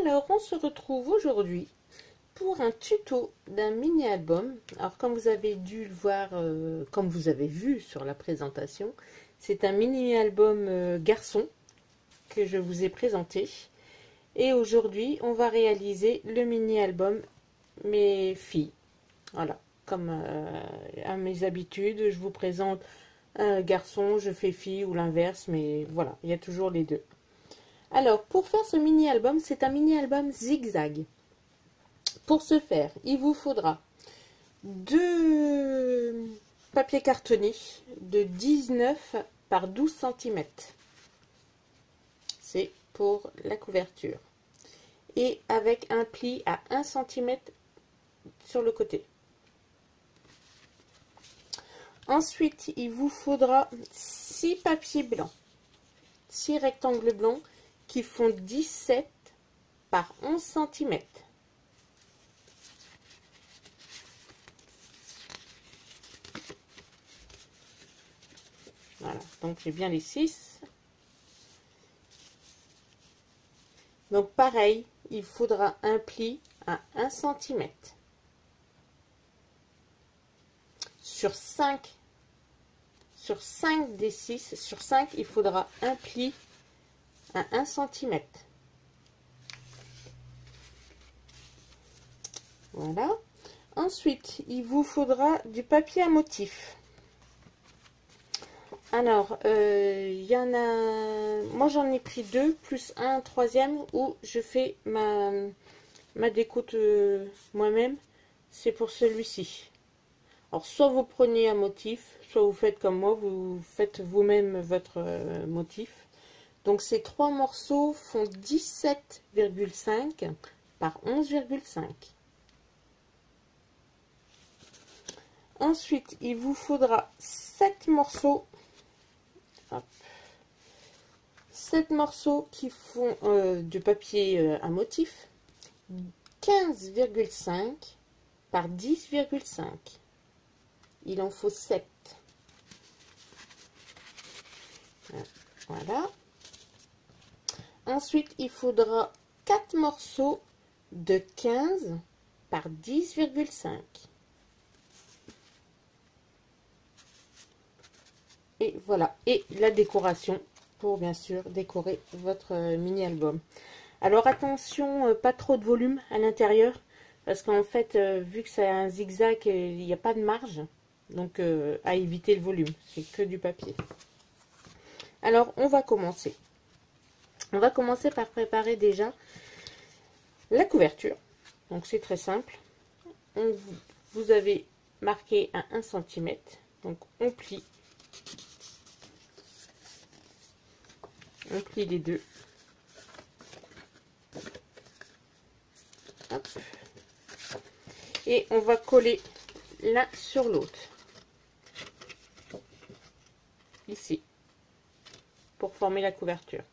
Alors, on se retrouve aujourd'hui pour un tuto d'un mini-album. Alors, comme vous avez dû le voir, comme vous avez vu sur la présentation, c'est un mini-album garçon que je vous ai présenté. Et aujourd'hui, on va réaliser le mini-album mes filles. Voilà, comme à mes habitudes, je vous présente un garçon, je fais fille ou l'inverse, mais voilà, il y a toujours les deux. Alors, pour faire ce mini-album, c'est un mini-album zigzag. Pour ce faire, il vous faudra deux papiers cartonnés de 19 par 12 cm. C'est pour la couverture. Et avec un pli à 1 cm sur le côté. Ensuite, il vous faudra 6 papiers blancs, 6 rectangles blancs qui font 17 par 11 cm. Voilà, donc j'ai bien les 6. Donc pareil, il faudra un pli à 1 cm. Sur 5 des 6, sur 5, il faudra un pli à 1 cm. Voilà. Ensuite, il vous faudra du papier à motif. Alors, il y en a... Moi, j'en ai pris 2, plus un troisième, où je fais ma découpe moi-même. C'est pour celui-ci. Alors, soit vous prenez un motif, soit vous faites comme moi, vous faites vous-même votre motif. Donc, ces 3 morceaux font 17,5 par 11,5. Ensuite, il vous faudra 7 morceaux. Hop, 7 morceaux qui font de papier à motif. 15,5 par 10,5. Il en faut 7. Voilà. Ensuite, il faudra 4 morceaux de 15 par 10,5. Et voilà. Et la décoration pour bien sûr décorer votre mini-album. Alors attention, pas trop de volume à l'intérieur. Parce qu'en fait, vu que c'est un zigzag, il n'y a pas de marge. Donc à éviter le volume. C'est que du papier. Alors on va commencer. On va commencer par préparer déjà la couverture. Donc c'est très simple. Vous avez marqué à 1 cm. Donc on plie les deux. Hop. Et on va coller l'un sur l'autre. Ici. Pour former la couverture.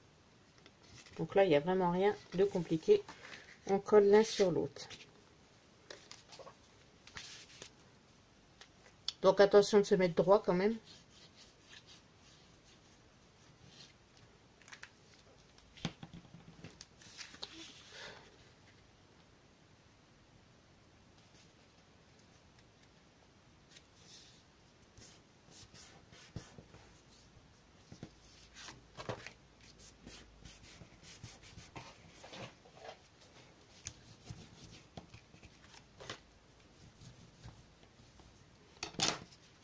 Donc là, il n'y a vraiment rien de compliqué. On colle l'un sur l'autre. Donc attention de se mettre droit quand même.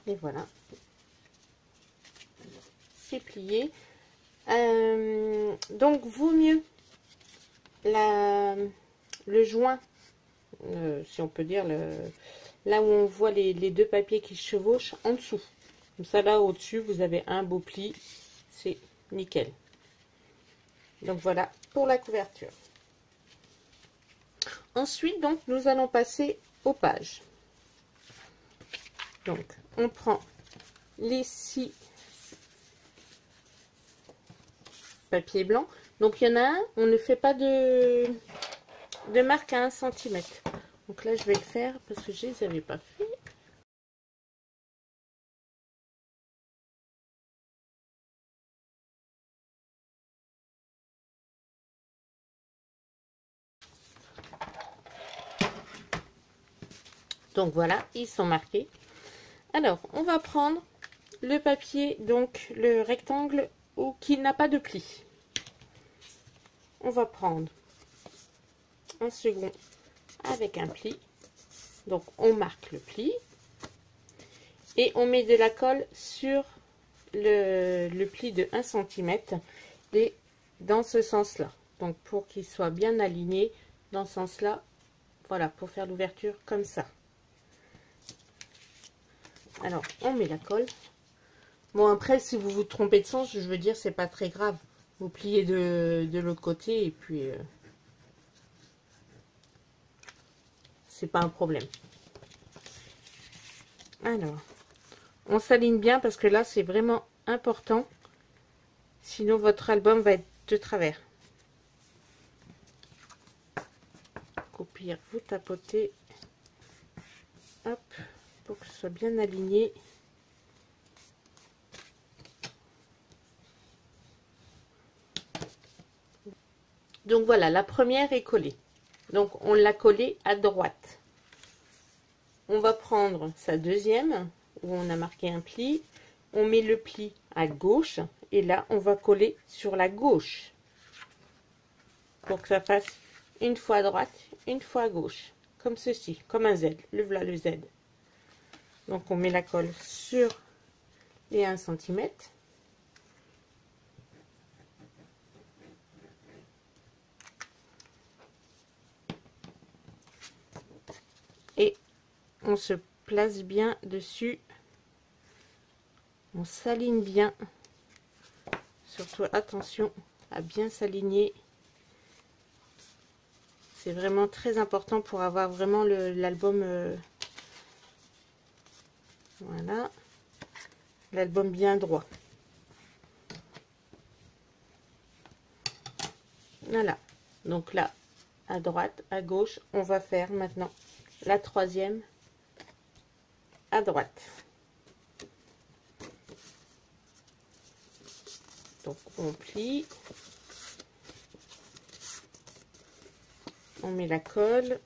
Et voilà, c'est plié. Donc, vaut mieux le joint, si on peut dire, là où on voit les deux papiers qui se chevauchent, en dessous. Comme ça, là, au-dessus, vous avez un beau pli. C'est nickel. Donc, voilà pour la couverture. Ensuite, donc, nous allons passer aux pages. Donc, on prend les 6 papiers blancs. Donc, il y en a un, on ne fait pas de marque à 1 cm. Donc là, je vais le faire parce que je ne les avais pas fait. Donc voilà, ils sont marqués. Alors, on va prendre le papier, donc le rectangle ou qui n'a pas de pli. On va prendre un second avec un pli. Donc on marque le pli et on met de la colle sur le pli de 1 cm et dans ce sens là, donc pour qu'il soit bien aligné dans ce sens là, voilà, pour faire l'ouverture comme ça. Alors on met la colle. Bon, après si vous vous trompez de sens, je veux dire, c'est pas très grave, vous pliez de l'autre côté et puis c'est pas un problème. Alors on s'aligne bien parce que là c'est vraiment important, sinon votre album va être de travers. Au pire, vous tapotez, hop, pour que ce soit bien aligné. Donc voilà, la première est collée. Donc on l'a collée à droite. On va prendre sa deuxième, où on a marqué un pli. On met le pli à gauche, et là on va coller sur la gauche. Pour que ça fasse une fois à droite, une fois à gauche. Comme ceci, comme un Z. Le voilà le Z. Donc on met la colle sur les 1 cm. Et on se place bien dessus. On s'aligne bien. Surtout attention à bien s'aligner. C'est vraiment très important pour avoir vraiment l'album, voilà, l'album bien droit. Voilà, donc là, à droite, à gauche, on va faire maintenant la troisième à droite. Donc on plie, on met la colle.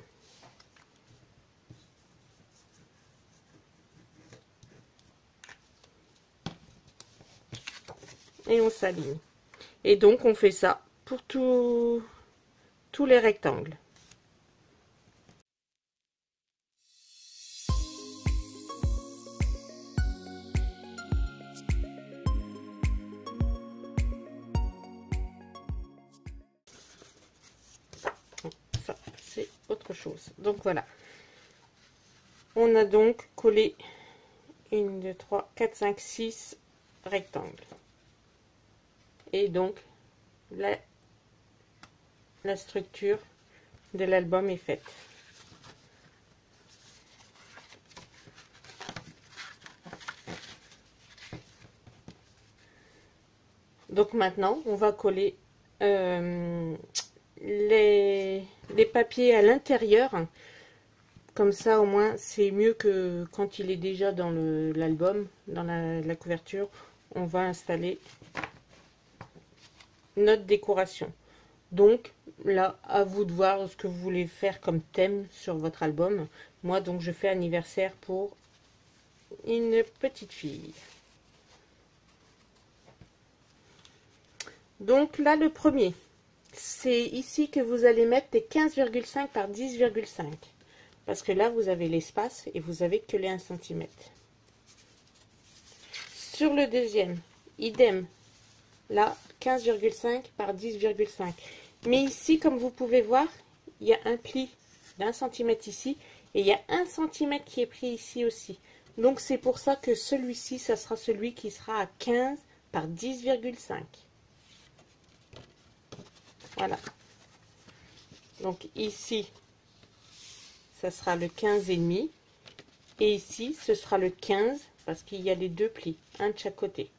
Et on s'aligne. Et donc on fait ça pour tous les rectangles. Ça, c'est autre chose. Donc voilà. On a donc collé 1, 2, 3, 4, 5, 6 rectangles. Et donc, la structure de l'album est faite. Donc maintenant, on va coller les papiers à l'intérieur. Comme ça, au moins, c'est mieux que quand il est déjà dans l'album, dans la couverture. On va installer notre décoration. Donc là, à vous de voir ce que vous voulez faire comme thème sur votre album. Moi, donc, je fais anniversaire pour une petite fille. Donc là, le premier, c'est ici que vous allez mettre des 15,5 par 10,5. Parce que là, vous avez l'espace et vous avez que les 1 cm. Sur le deuxième, idem. Là, 15,5 par 10,5. Mais ici, comme vous pouvez voir, il y a un pli d'1 cm ici. Et il y a 1 cm qui est pris ici aussi. Donc, c'est pour ça que celui-ci, ça sera celui qui sera à 15 par 10,5. Voilà. Donc, ici, ça sera le 15,5. Et ici, ce sera le 15 parce qu'il y a les deux plis, un de chaque côté.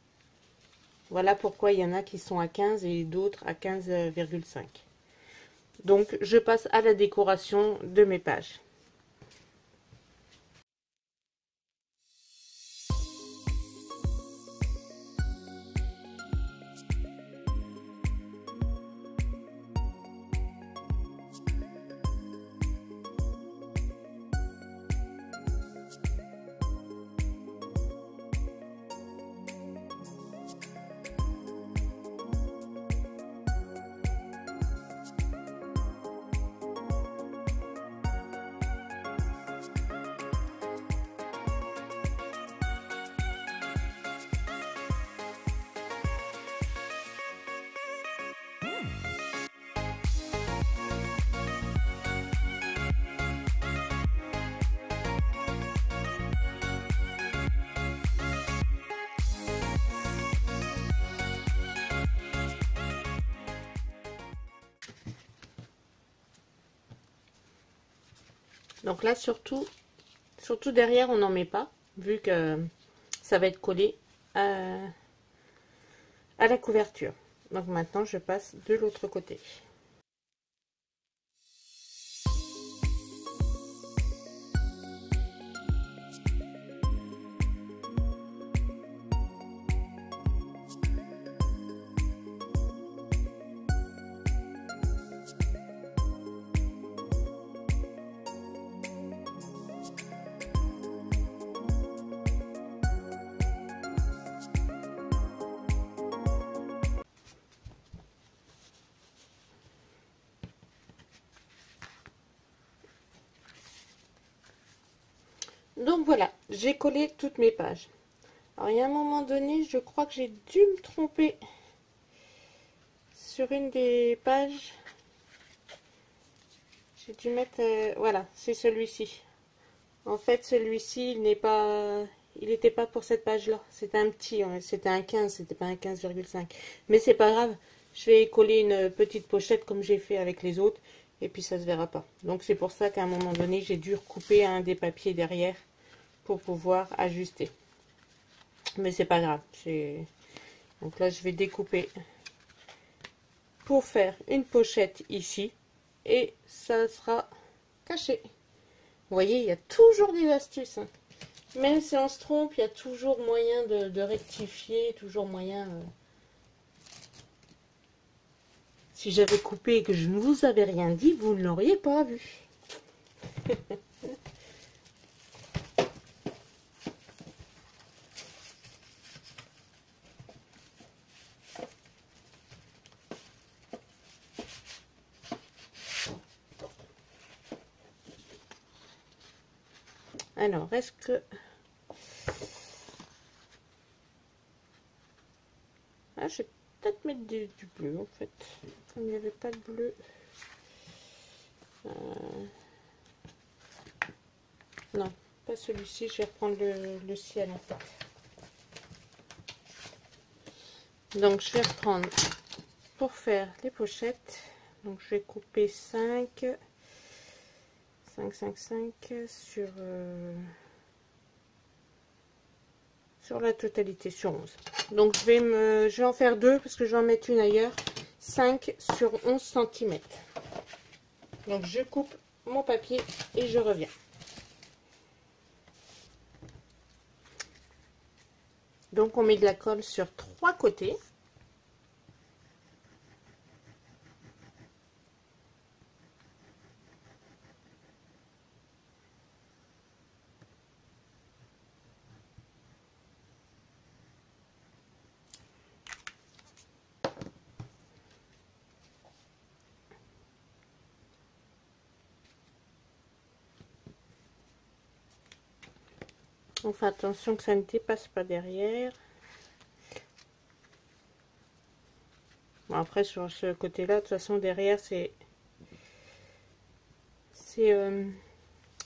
Voilà pourquoi il y en a qui sont à 15 et d'autres à 15,5. Donc, je passe à la décoration de mes pages. Donc là, surtout derrière, on n'en met pas, vu que ça va être collé à la couverture. Donc maintenant, je passe de l'autre côté. Donc voilà, j'ai collé toutes mes pages. Alors il y a un moment donné, je crois que j'ai dû me tromper sur une des pages. J'ai dû mettre... voilà, c'est celui-ci. En fait, celui-ci, il n'était pas pour cette page-là. C'était un petit, c'était un 15, c'était pas un 15,5. Mais c'est pas grave, je vais coller une petite pochette comme j'ai fait avec les autres. Et puis ça se verra pas. Donc c'est pour ça qu'à un moment donné, j'ai dû recouper un des papiers derrière pour pouvoir ajuster. Mais c'est pas grave. Donc là, je vais découper pour faire une pochette ici. Et ça sera caché. Vous voyez, il y a toujours des astuces. Hein. Même si on se trompe, il y a toujours moyen de rectifier. Toujours moyen... Si j'avais coupé et que je ne vous avais rien dit, vous ne l'auriez pas vu. Alors, est-ce que... Ah, je vais peut-être mettre du bleu, en fait. Comme il n'y avait pas de bleu. Non, pas celui-ci. Je vais reprendre le ciel, en fait. Donc, je vais reprendre pour faire les pochettes. Donc, je vais couper 5 sur la totalité, sur 11. Donc, je vais en faire 2 parce que je vais en mettre une ailleurs. 5 sur 11 cm. Donc, je coupe mon papier et je reviens. Donc, on met de la colle sur 3 côtés. On fait attention que ça ne dépasse pas derrière. Bon, après, sur ce côté-là, de toute façon, derrière, ça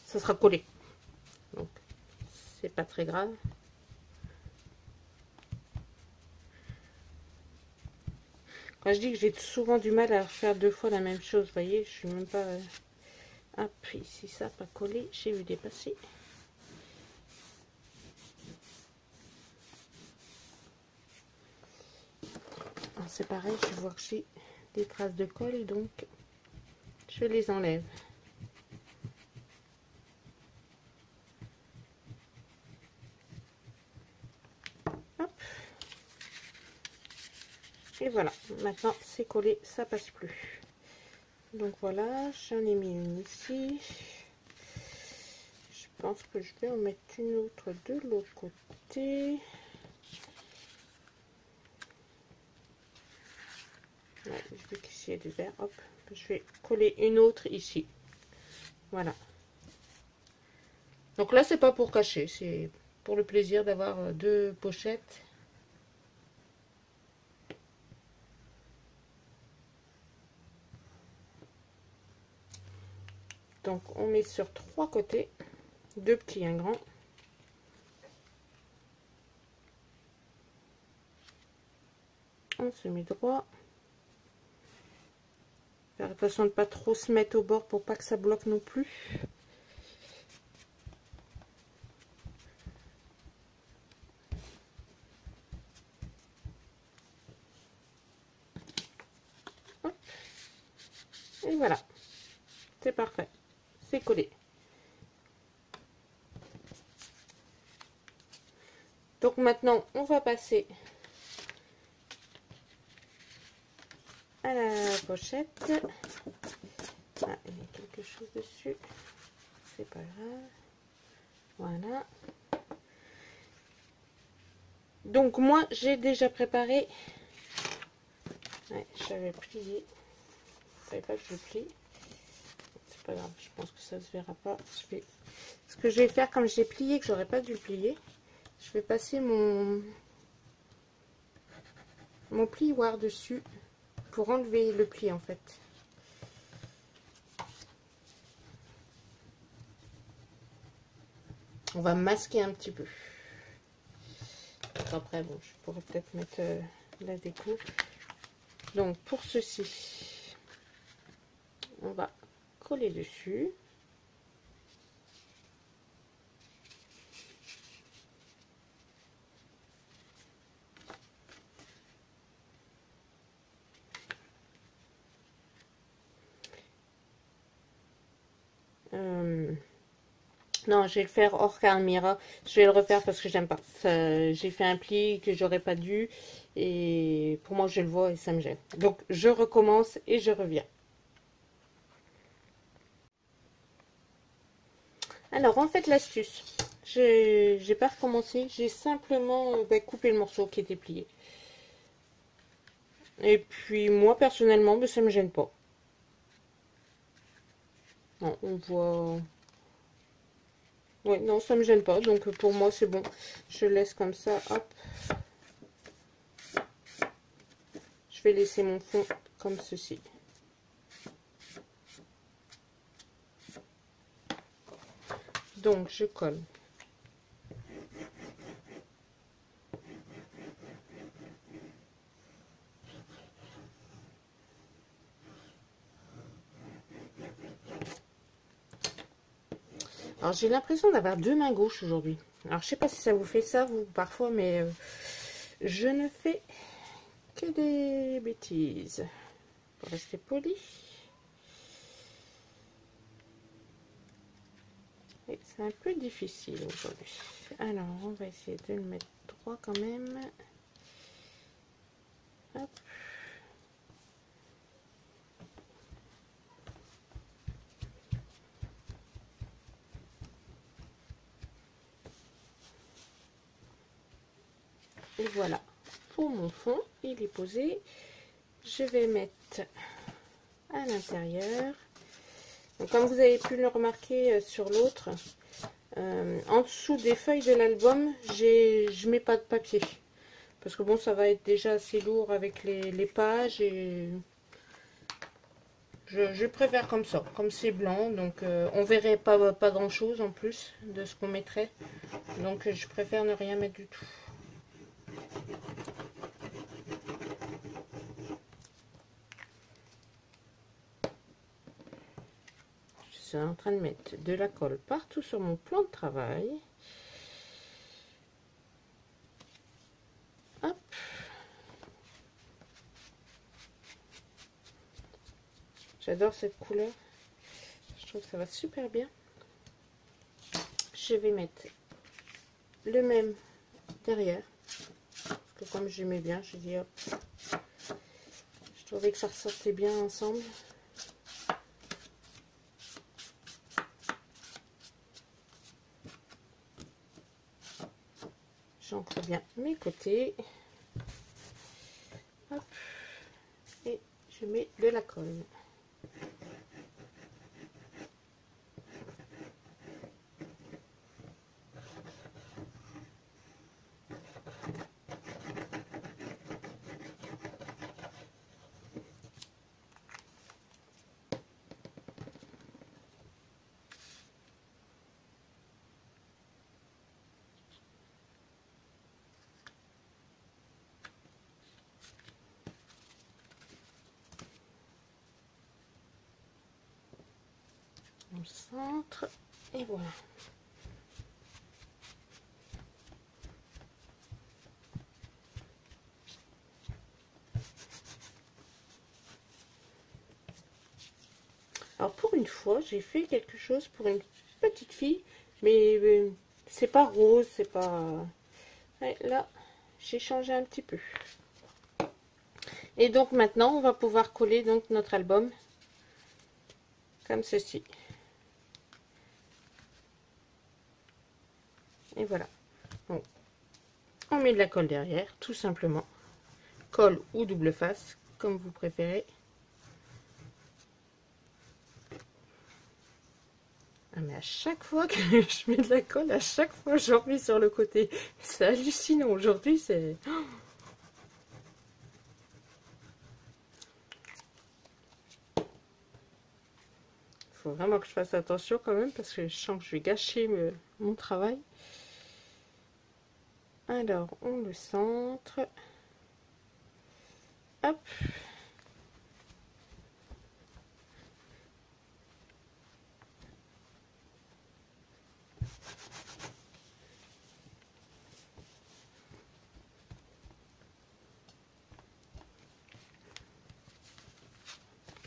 sera collé. Donc, c'est pas très grave. Quand je dis que j'ai souvent du mal à faire 2 fois la même chose, vous voyez, je suis même pas... Hop, ici, ça n'a pas collé, j'ai vu dépasser. C'est pareil, je vais voir que j'ai des traces de colle, donc je les enlève. Hop. Et voilà, maintenant c'est collé, ça passe plus. Donc voilà, j'en ai mis une ici. Je pense que je vais en mettre une autre de l'autre côté. Ouais, je veux qu'ici il y ait du vert. Hop, je vais coller une autre ici. Voilà. Donc là, c'est pas pour cacher, c'est pour le plaisir d'avoir 2 pochettes. Donc on met sur 3 côtés, 2 petits, un grand. On se met droit. Faire attention de ne pas trop se mettre au bord pour pas que ça bloque non plus. Et voilà, c'est parfait, c'est collé. Donc maintenant, on va passer à la pochette. Ah, il y a quelque chose dessus, c'est pas grave. Voilà. Donc moi, j'ai déjà préparé. Ouais, j'avais plié. Je savais pas que je plie. C'est pas grave, je pense que ça se verra pas. Ce que je vais faire, comme j'ai plié, que j'aurais pas dû plier, je vais passer mon plioir dessus pour enlever le pli en fait. On va masquer un petit peu. Après, bon, je pourrais peut-être mettre la déco. Donc, pour ceci, on va coller dessus. Non, je vais le faire hors caméra. Je vais le refaire parce que j'aime pas. J'ai fait un pli que j'aurais pas dû. Et pour moi, je le vois et ça me gêne. Donc, je recommence et je reviens. Alors, en fait, l'astuce. J'ai pas recommencé. J'ai simplement coupé le morceau qui était plié. Et puis, moi, personnellement, ça me gêne pas. Non, on voit... Ouais, non, ça me gêne pas. Donc, pour moi, c'est bon. Je laisse comme ça. Hop. Je vais laisser mon fond comme ceci. Donc, je colle. Alors, j'ai l'impression d'avoir deux mains gauches aujourd'hui. Alors, je sais pas si ça vous fait ça, vous, parfois, mais je ne fais que des bêtises. Pour rester poli. Et c'est un peu difficile aujourd'hui. Alors, on va essayer de le mettre droit quand même. Hop. Et voilà, pour mon fond, il est posé. Je vais mettre à l'intérieur. Comme vous avez pu le remarquer sur l'autre, en dessous des feuilles de l'album, je mets pas de papier. Parce que bon, ça va être déjà assez lourd avec les pages et je préfère comme ça. Comme c'est blanc, donc on verrait pas grand chose en plus de ce qu'on mettrait. Donc je préfère ne rien mettre du tout. Je suis en train de mettre de la colle partout sur mon plan de travail. Hop. J'adore cette couleur. Je trouve que ça va super bien. Je vais mettre le même derrière. Parce que comme j'aimais bien, je dis hop. Je trouvais que ça ressortait bien ensemble. J'ancre bien mes côtés. Hop. Et je mets de la colle. Au centre. Et voilà. Alors pour une fois, j'ai fait quelque chose pour une petite fille, mais c'est pas rose, c'est pas... Ouais, là, j'ai changé un petit peu. Et donc maintenant, on va pouvoir coller donc notre album comme ceci. Et voilà. Donc, on met de la colle derrière, tout simplement. Colle ou double face, comme vous préférez. Ah, mais à chaque fois que je mets de la colle, à chaque fois j'en mets sur le côté. C'est hallucinant. Aujourd'hui, c'est... Faut vraiment que je fasse attention quand même parce que je sens que je vais gâcher mon travail. Alors, on le centre. Hop.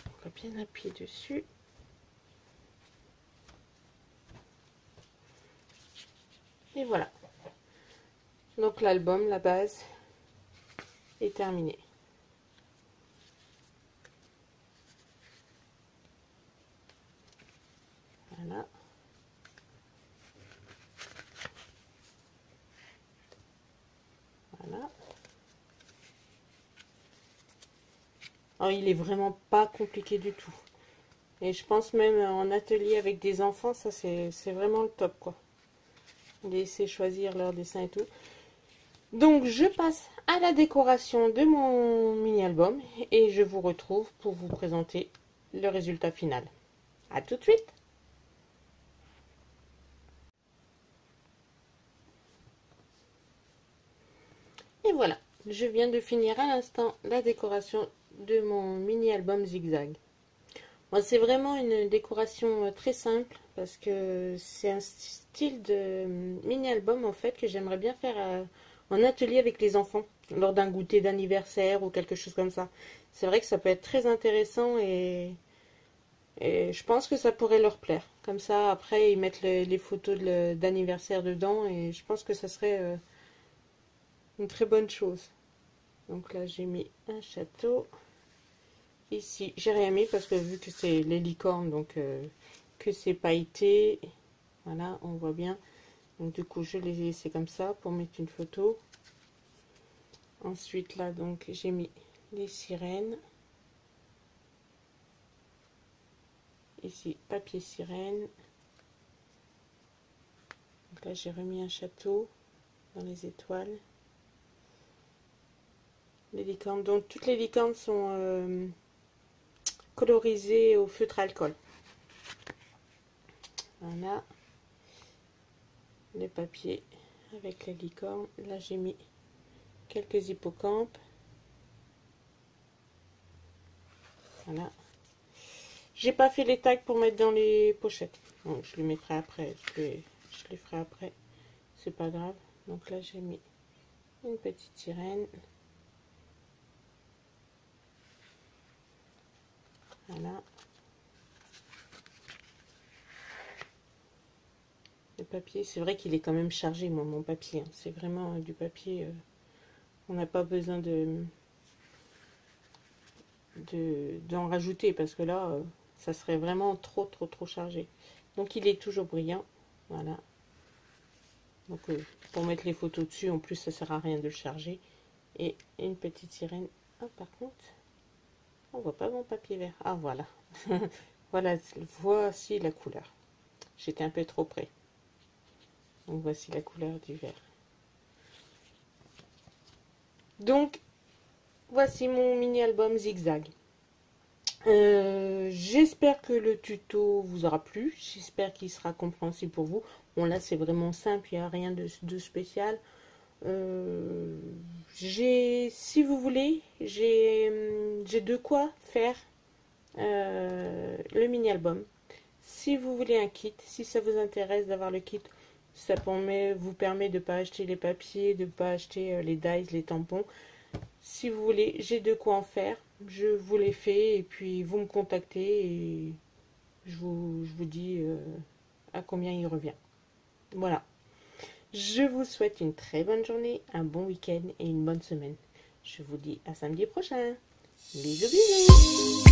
On va bien appuyer dessus. Et voilà. Donc l'album, la base, est terminée. Voilà. Voilà. Alors, il est vraiment pas compliqué du tout. Et je pense même en atelier avec des enfants, ça c'est vraiment le top quoi. Laisser choisir leur dessin et tout. Donc je passe à la décoration de mon mini-album et je vous retrouve pour vous présenter le résultat final. A tout de suite! Et voilà, je viens de finir à l'instant la décoration de mon mini-album zigzag. Moi, c'est vraiment une décoration très simple parce que c'est un style de mini-album en fait que j'aimerais bien faire en atelier avec les enfants lors d'un goûter d'anniversaire ou quelque chose comme ça. C'est vrai que ça peut être très intéressant et je pense que ça pourrait leur plaire. Comme ça, après, ils mettent les photos d'anniversaire dedans et je pense que ça serait une très bonne chose. Donc là, j'ai mis un château. Ici, j'ai rien mis parce que vu que c'est les licornes, donc que c'est pailleté, voilà, on voit bien. Donc du coup, je les ai laissés comme ça pour mettre une photo. Ensuite, là, donc, j'ai mis les sirènes. Ici, papier sirène. Donc là, j'ai remis un château dans les étoiles. Les licornes, donc toutes les licornes sont colorisées au feutre alcool. Voilà. Le papier avec les licornes. Là, j'ai mis quelques hippocampes. Voilà. J'ai pas fait les tags pour mettre dans les pochettes. Donc, je les mettrai après. Je les ferai après. C'est pas grave. Donc là, j'ai mis une petite sirène. Voilà. Le papier, c'est vrai qu'il est quand même chargé, moi, mon papier. Hein. C'est vraiment du papier. On n'a pas besoin d'en rajouter parce que là, ça serait vraiment trop chargé. Donc il est toujours brillant. Voilà. Donc pour mettre les photos dessus, en plus, ça sert à rien de le charger. Et une petite sirène. Ah, par contre, on voit pas mon papier vert. Ah, voilà. Voilà, voici la couleur. J'étais un peu trop près. Donc voici la couleur du vert. Donc voici mon mini album zigzag. J'espère que le tuto vous aura plu. J'espère qu'il sera compréhensible pour vous. Bon là c'est vraiment simple, il n'y a rien de spécial. Si vous voulez, j'ai de quoi faire le mini album. Si vous voulez un kit, si ça vous intéresse d'avoir le kit, ça vous permet de ne pas acheter les papiers, de ne pas acheter les dies, les tampons. Si vous voulez, j'ai de quoi en faire. Je vous les fais et puis vous me contactez je vous dis à combien il revient. Voilà. Je vous souhaite une très bonne journée, un bon week-end et une bonne semaine. Je vous dis à samedi prochain. Bisous bisous.